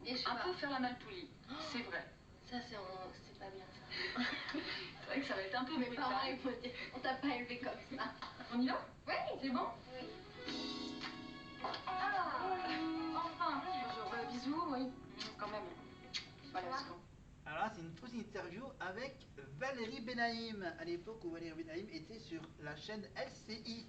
Et un peu faire la malpoulie, c'est vrai. Ça, c'est pas bien, ça. C'est vrai que ça va être un peu Mes brutal. parents, ils vont dire, on t'a pas élevé comme ça. On y va? Oui. C'est bon? Oui. Enfin, un petit bonjour. Bisous, oui. Quand même. Voilà, Ça va? c'est bon. Alors là, c'est une fausse interview avec Valérie Benaïm, à l'époque où Valérie Benaïm était sur la chaîne LCI.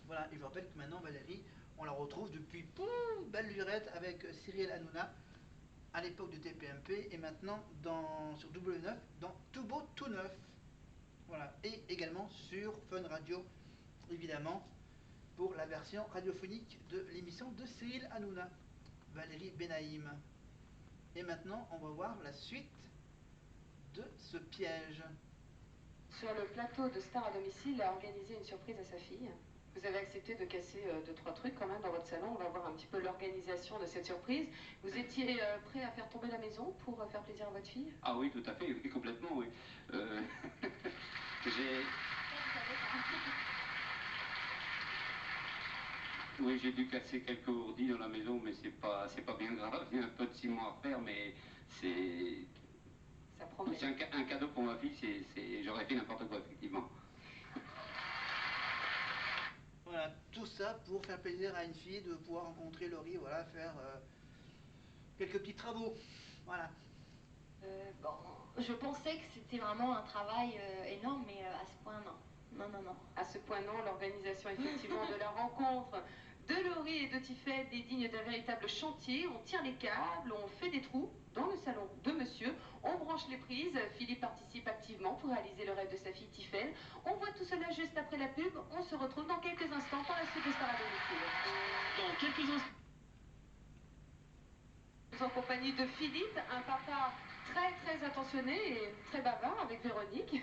Voilà, et je rappelle que maintenant Valérie, on la retrouve depuis belle lurette avec Cyril Hanouna, à l'époque de TPMP, et maintenant sur W9, dans Tout Beau Tout Neuf. Voilà, et également sur Fun Radio, évidemment, pour la version radiophonique de l'émission de Cyril Hanouna, Valérie Benaïm. Et maintenant, on va voir la suite de ce piège. Sur le plateau de Star à domicile, a organisé une surprise à sa fille. Vous avez accepté de casser 2-3 trucs quand même dans votre salon. On va voir un petit peu l'organisation de cette surprise. Vous étiez prêt à faire tomber la maison pour faire plaisir à votre fille? Ah oui, tout à fait, complètement, oui. Oui, j'ai dû casser quelques ourdis dans la maison, mais c'est pas bien grave. Il y a un peu de ciment à faire, mais c'est... Ça promet. C'est un cadeau pour ma fille, j'aurais fait n'importe quoi, effectivement. Voilà, tout ça pour faire plaisir à une fille, de pouvoir rencontrer Laurie, voilà, faire quelques petits travaux. Voilà. Bon, je pensais que c'était vraiment un travail énorme, mais à ce point, non. Non. À ce point, non, l'organisation effectivement de la rencontre de Laurie et de Tiphaine est digne d'un véritable chantier. On tire les câbles, on fait des trous dans le salon de monsieur, on branche les prises. Philippe participe activement pour réaliser le rêve de sa fille Tiphaine. On voit tout cela juste après la pub. On se retrouve dans quelques instants pour la suite de Star à domicile. Dans quelques instants. En compagnie de Philippe, un papa très attentionné et très bavard avec Véronique,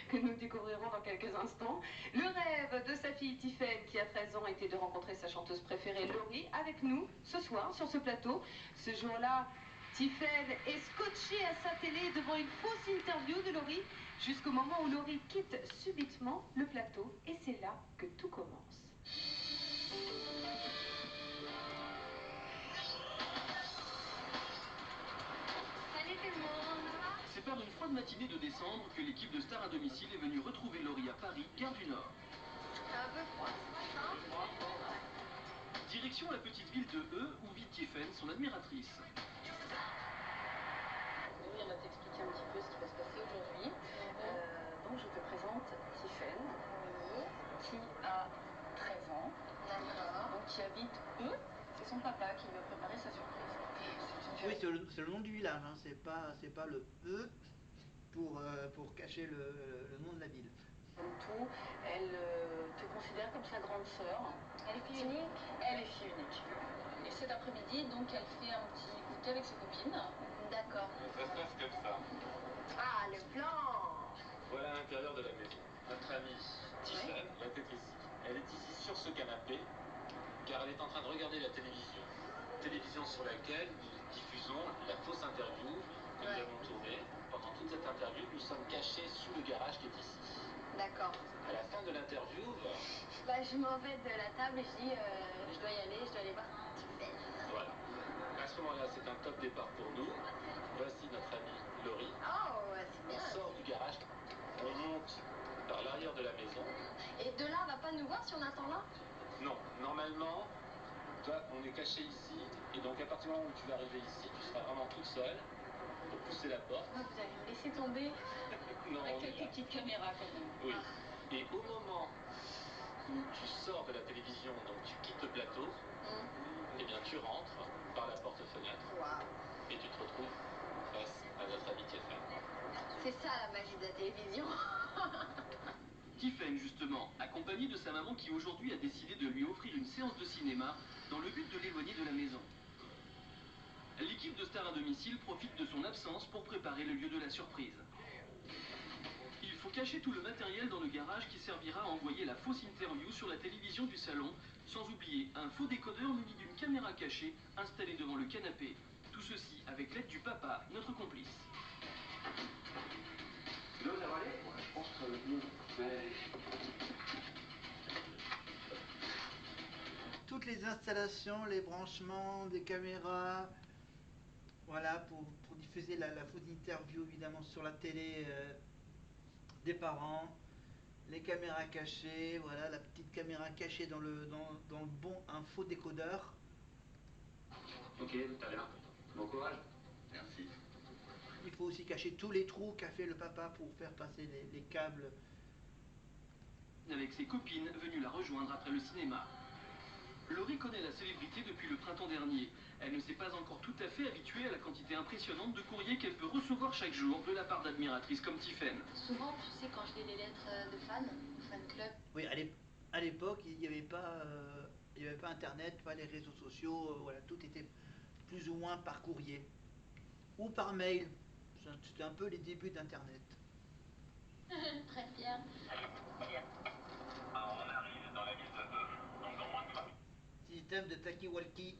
que nous découvrirons dans quelques instants. Le rêve de sa fille Tiphaine, qui a 13 ans, était de rencontrer sa chanteuse préférée Laurie, avec nous ce soir sur ce plateau. Ce jour-là, Tiphaine est scotchée à sa télé devant une fausse interview de Laurie, jusqu'au moment où Laurie quitte subitement le plateau, et c'est là que tout commence. C'est par une froide matinée de décembre que l'équipe de Star à domicile est venue retrouver Laurie à Paris, gare du Nord. C'est un peu froid, c'est pas ça? Direction la petite ville de Eu, où vit Tiphaine, son admiratrice. Oui, elle va t'expliquer un petit peu ce qui va se passer aujourd'hui. Donc je te présente Tiphaine, qui a 13 ans, D'accord. donc qui habite E. C'est son papa qui lui a préparé sa surprise. Oui, c'est le nom du village, hein. C'est pas le E pour cacher le nom de la ville. Comme tout, elle te considère comme sa grande sœur. Elle est fille unique? Elle est fille unique. Et cet après-midi, donc, elle fait un petit goûter avec ses copines. D'accord. Ça se passe comme ça. Ah, le plan! Voilà l'intérieur de la maison. Notre amie Tiphaine, la tête ici. Elle est ici sur ce canapé, car elle est en train de regarder la télévision. Télévision sur laquelle nous diffusons la fausse interview que nous avons tournée. Pendant toute cette interview, nous sommes cachés sous le garage qui est ici. D'accord. À la fin de l'interview, Bah, je m'en vais de la table et je dis, je dois y aller, je dois aller voir Tiphaine. voilà. À ce moment-là, c'est un top départ pour nous. Voici notre amie Laurie. Oh, ouais, c'est On bien. sort du garage, on monte par l'arrière de la maison. Et de là, elle va pas nous voir si on attend là? Non, normalement, toi, on est caché ici, et donc à partir du moment où tu vas arriver ici, tu seras vraiment toute seule pour pousser la porte. Oh, vous allez me laisser tomber. Non, Avec on est quelques là. petites caméras quand même. Oui. Et au moment où tu sors de la télévision, donc tu quittes le plateau, et bien tu rentres par la porte-fenêtre Waouh. et tu te retrouves face à notre amie Tiphaine. C'est ça la magie de la télévision. Tiphaine, justement, accompagnée de sa maman qui aujourd'hui a décidé de lui offrir une séance de cinéma dans le but de l'éloigner de la maison. L'équipe de Star à domicile profite de son absence pour préparer le lieu de la surprise. Il faut cacher tout le matériel dans le garage qui servira à envoyer la fausse interview sur la télévision du salon, sans oublier un faux décodeur muni d'une caméra cachée installée devant le canapé. Tout ceci avec l'aide du papa, notre complice. Là, ça va aller? Je pense que oui. Toutes les installations, les branchements des caméras, Voilà, pour diffuser la fausse interview évidemment sur la télé des parents, les caméras cachées, voilà, la petite caméra cachée dans le bon info décodeur. Ok, tout à l'heure. Bon courage. Merci. Il faut aussi cacher tous les trous qu'a fait le papa pour faire passer les câbles. Avec ses copines venues la rejoindre après le cinéma. Laurie connaît la célébrité depuis le printemps dernier. Elle ne s'est pas encore tout à fait habituée à la quantité impressionnante de courriers qu'elle peut recevoir chaque jour de la part d'admiratrices comme Tiffen. Souvent, tu sais, quand je lis les lettres de fans, fan club. Oui, à l'époque, il n'y avait pas, Internet, pas les réseaux sociaux, voilà, tout était plus ou moins par courrier ou par mail. C'était un peu les débuts d'Internet. Très fière. Ah, on arrive dans la ville de Bœuf, donc dans moins de 3 minutes. Système de talkie-walkie.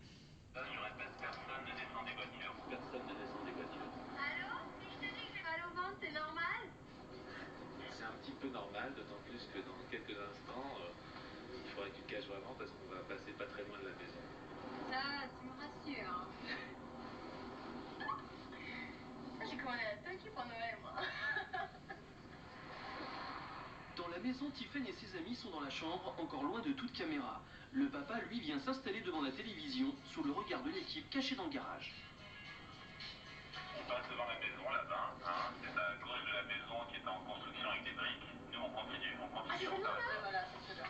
Je répète, personne ne descend des voitures. Personne ne descend des voitures. Allô? Si je te dis que j'ai mal au ventre, c'est normal? C'est un petit peu normal, d'autant plus que dans quelques instants, il faudra que tu te caches vraiment parce qu'on va passer pas très loin de la maison. Ça, tu me rassures. J'ai commandé un Toki pour Noël, moi. Dans la maison, Tiffen et ses amis sont dans la chambre, encore loin de toute caméra. Le papa, lui, vient s'installer devant la télévision, sous le regard de l'équipe cachée dans le garage. On passe devant la maison là-bas, hein. C'est à gauche de la maison qui est en construction avec des briques. Nous on continue, Ah, c'est on celle-là, passe. Voilà, c'est cela.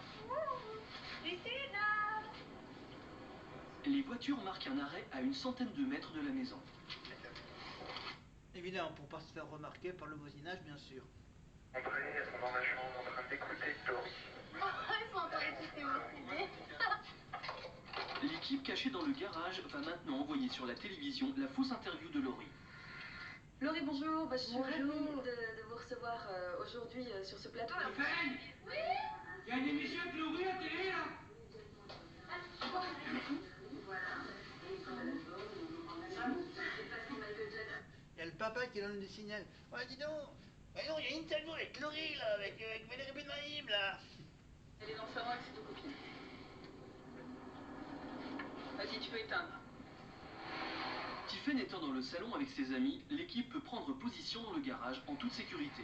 Lucina! Les voitures marquent un arrêt à une centaine de mètres de la maison. Évidemment, pour pas se faire remarquer par le voisinage, bien sûr. André, elles sont dans la chambre en train d'écouter Dory. Oh, ils sont en train d'écouter mon CD. L'équipe cachée dans le garage va maintenant envoyer sur la télévision la fausse interview de Laurie. Laurie, bonjour. Je suis ravie Bonjour. de vous recevoir aujourd'hui sur ce plateau. Oui? Il y a une émission avec Laurie à la télé, là. Il y a le papa qui donne le signal. Ouais, dis donc, il y a une interview avec Laurie, là, avec Valérie Benaïm, là. Elle est dans le salon avec ses deux copines. Vas-y, tu peux éteindre. Tiffen étant dans le salon avec ses amis, l'équipe peut prendre position dans le garage en toute sécurité.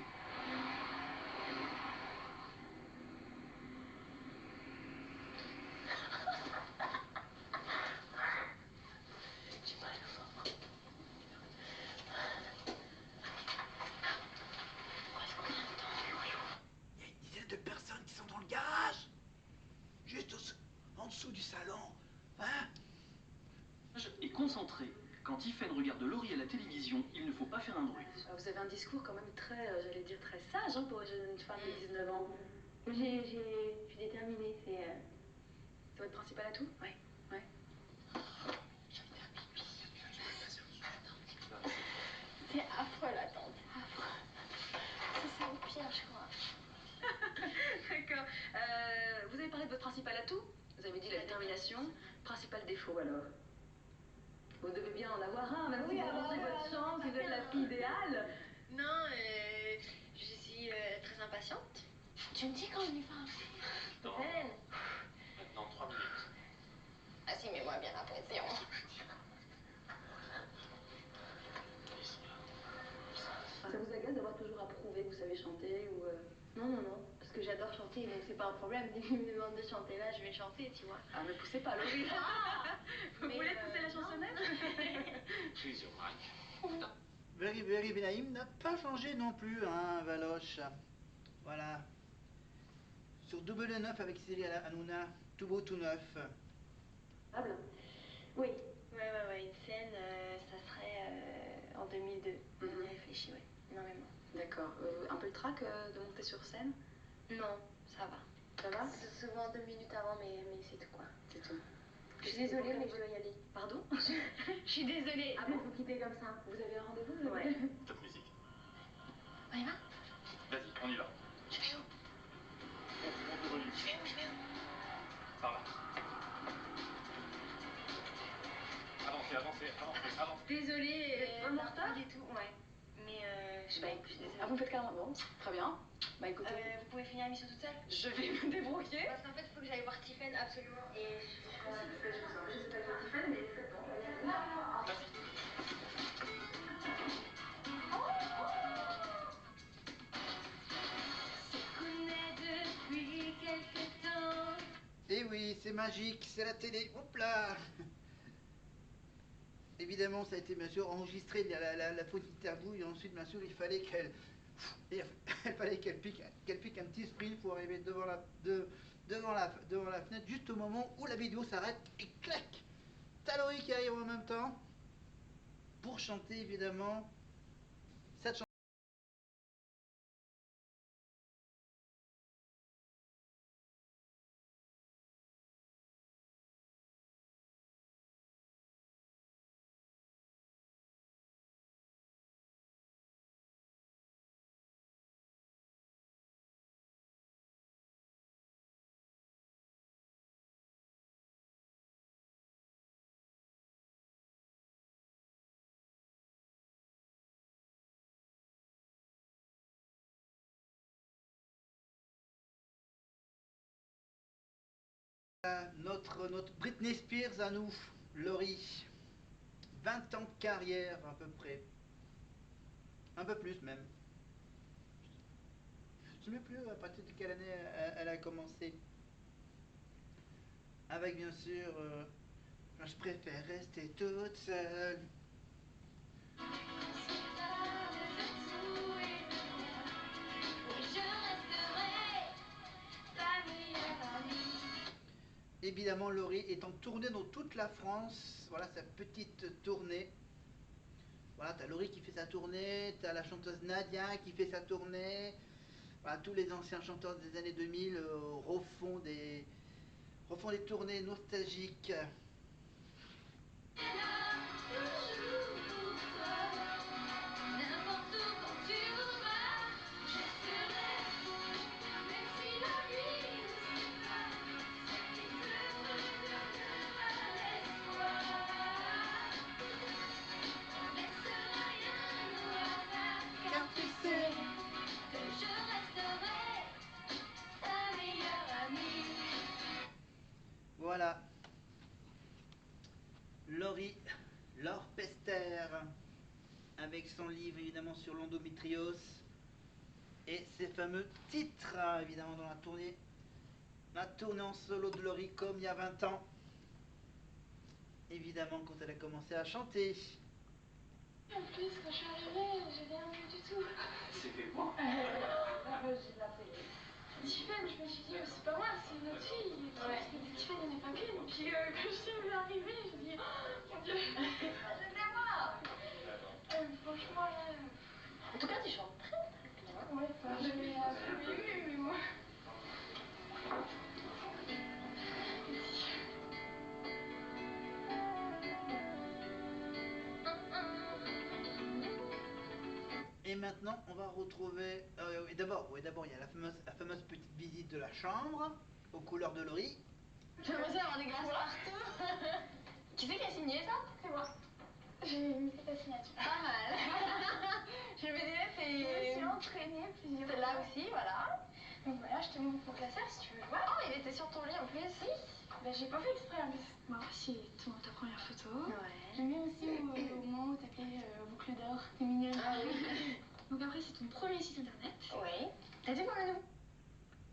Il y a une dizaine de personnes qui sont dans le garage. Juste en dessous du salon. Hein? Et concentré. Quand Tiffen regarde Laurie à la télévision, il ne faut pas faire un bruit. Vous avez un discours quand même très, j'allais dire, très sage pour une femme de 19 ans. Je suis déterminée, c'est... C'est votre principal atout? Oui. Ouais. C'est affreux, la tante. Affreux. C'est au pire, je crois. D'accord. Vous avez parlé de votre principal atout? Vous avez dit la détermination. Principal défaut, alors? Vous devez bien en avoir un, même si vous pensez votre chance, vous êtes la fille idéale. Non, je suis très impatiente. Tu me dis quand on y va? Dans Zen. maintenant 3 minutes. Ah si, mais moi bien la pression. Ça vous agace d'avoir toujours à prouver que vous savez chanter ou... Non, non, non, parce que j'adore chanter, donc c'est pas un problème. Dès qu'ils me demandent de chanter là, je vais chanter, tu vois. Ah, mais poussez pas, Laurie. Vous Mais, voulez pousser la chansonnette? Please your mic. Valérie Benaïm n'a pas changé non plus, hein, Valoche. Voilà. Sur W9 avec Cyril Hanouna, tout beau, tout neuf. Oui, ouais, une scène, ça serait en 2002. On y réfléchit, ouais, énormément. D'accord. Un peu le trac de monter sur scène? Non, ça va. Ça va? C'est souvent 2 minutes avant, mais c'est tout, quoi. C'est tout. Je suis désolée, mais je dois y aller. Pardon? Je suis désolée Ah de bon? vous quitter comme ça. Vous avez un rendez-vous? Ouais. Top musique. On y va? Vas-y, on y va. Je vais où? Monte le volume. Je vais où? Par là. Avancez. Désolée, On est en retard? du tout, ouais. Mais je suis désolée. Ah, vous faites carrément? Bon, très bien. Bah écoutez, Vous pouvez finir l'émission toute seule? je vais me débrouiller. Parce qu'en fait, il faut que j'aille voir Tiffen absolument. Et je suis Je sais pas jouer Tiffen, mais c'est bon. Vas-y. c'est magique, c'est la télé, hop là. Évidemment, ça a été bien sûr enregistré la petite interview et ensuite, bien sûr, il fallait qu'elle pique un petit sprint pour arriver devant la fenêtre juste au moment où la vidéo s'arrête et clac, t'as Laurie qui arrive en même temps pour chanter évidemment cette chanson. Notre Britney Spears à nous, Laurie. 20 ans de carrière à peu près. Un peu plus même. Je ne sais plus à partir de quelle année elle a commencé. Avec bien sûr, je préfère rester toute seule. Évidemment, Laurie est en tournée dans toute la France. Voilà sa petite tournée. Voilà, t'as Laurie qui fait sa tournée, t'as la chanteuse Nadia qui fait sa tournée. Voilà, tous les anciens chanteurs des années 2000 refont des tournées nostalgiques. Voilà, Laurie, Laure Pester, avec son livre évidemment sur l'endométriose et ses fameux titres évidemment dans la tournée en solo de Laurie comme il y a 20 ans, évidemment quand elle a commencé à chanter. En plus, quand je suis arrivée, j'ai rien vu du tout. C'était quoi? J'ai l'appelé Tiffany, je me suis dit, c'est pas moi, c'est une autre fille. Parce que Tiffany n'est pas qu'une. Puis quand je suis arrivée, je me dis, oh mon dieu, c'était moi. Franchement, là. En tout cas, tu chantes très très bien. Ouais, j'avais un peu ému, mais moi. Et maintenant, on va retrouver. D'abord, il y a la fameuse petite visite de la chambre aux couleurs de Laurie. J'aimerais bien avoir des glaces partout. Qui c'est qui a signé ça? C'est moi. J'ai mis ta signature. Pas mal. Je me disais, c'est. Je me suis entraînée plusieurs fois. Celle-là aussi, voilà. Donc voilà, je te montre mon classeur si tu veux voir. Oh, il était sur ton lit en plus. Oui. Ben, j'ai pas fait exprès en plus. Bon, c'est ta première photo. Ouais. J'aime bien aussi au moment où t'appelais boucle d'or. T'es mignonne. Ah oui. Donc après, c'est ton premier site internet. Oui. T'as dit pour le nom?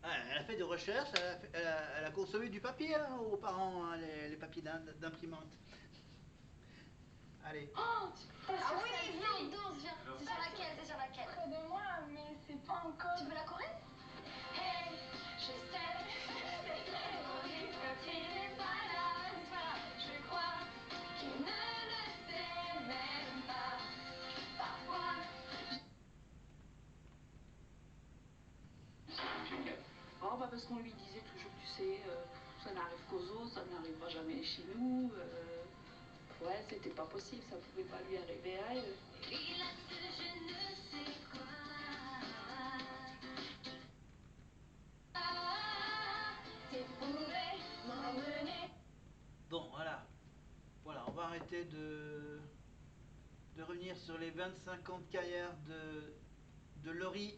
Elle a fait des recherches, elle a consommé du papier aux parents, les papiers d'imprimante. Allez. Oh, ah oui, viens, danse, viens. C'est sur laquelle? C'est sur laquelle? Près de moi, mais c'est pas encore. Tu veux la choré? Hey, je sais, c'est très horrible quand il n'est pas là. C'est pas là. Je crois qu'il ne le sait même pas. Parfois. Oh, bah parce qu'on lui disait toujours, tu sais, ça n'arrive qu'aux autres, ça n'arrivera jamais chez nous. Ouais, c'était pas possible, ça pouvait pas lui arriver à elle. Il a ce je ne sais quoi. C'est pouvait m'emmener. Bon, voilà. Voilà, on va arrêter de revenir sur les 25 ans de carrière de Laurie.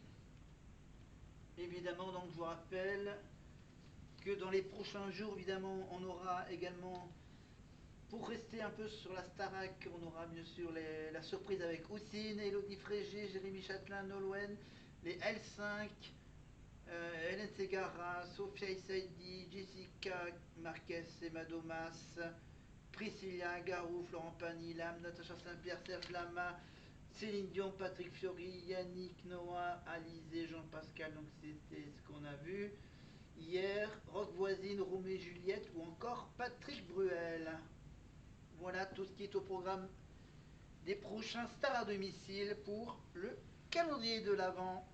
Évidemment, donc je vous rappelle que dans les prochains jours, évidemment, on aura également, pour rester un peu sur la Starac, on aura bien sûr la surprise avec Houssine, Elodie Frégé, Jérémy Châtelain, Nolwenn, les L5, Hélène Segara, Sophia Issaidi, Jessica Marquez, Emma Domas, Priscilla Garou, Florent Pagny, Lam, Natacha Saint-Pierre, Serge Lama, Céline Dion, Patrick Fiori, Yannick Noah, Alizé, Jean-Pascal, donc c'était ce qu'on a vu hier, Rock Voisine, Roméo et Juliette ou encore Patrick Bruel. Voilà tout ce qui est au programme des prochains stars à domicile pour le calendrier de l'Avent.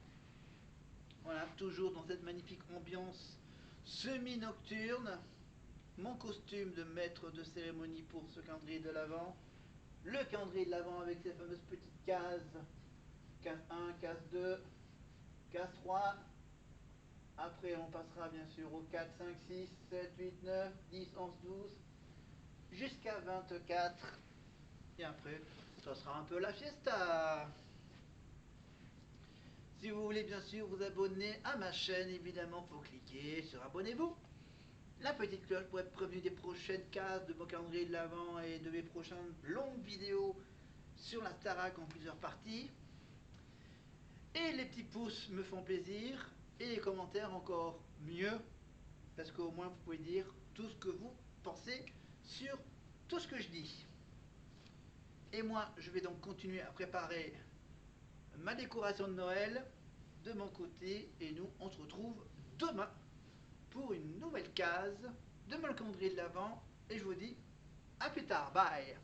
Voilà, toujours dans cette magnifique ambiance semi-nocturne. Mon costume de maître de cérémonie pour ce calendrier de l'Avent. Le calendrier de l'Avent avec ces fameuses petites cases. Case 1, case 2, case 3. Après, on passera bien sûr au 4, 5, 6, 7, 8, 9, 10, 11, 12, jusqu'à 24. Et après, ça sera un peu la fiesta. Si vous voulez bien sûr vous abonner à ma chaîne, évidemment, il faut cliquer sur abonnez-vous. La petite cloche pour être prévenu des prochaines cases de mon calendrier de l'Avent et de mes prochaines longues vidéos sur la Starac en plusieurs parties. Et les petits pouces me font plaisir. Et les commentaires encore mieux. Parce qu'au moins vous pouvez dire tout ce que vous pensez sur tout ce que je dis. Et moi, je vais donc continuer à préparer ma décoration de Noël de mon côté. Et nous, on se retrouve demain pour une nouvelle case de mon calendrier de l'Avent. Et je vous dis à plus tard. Bye.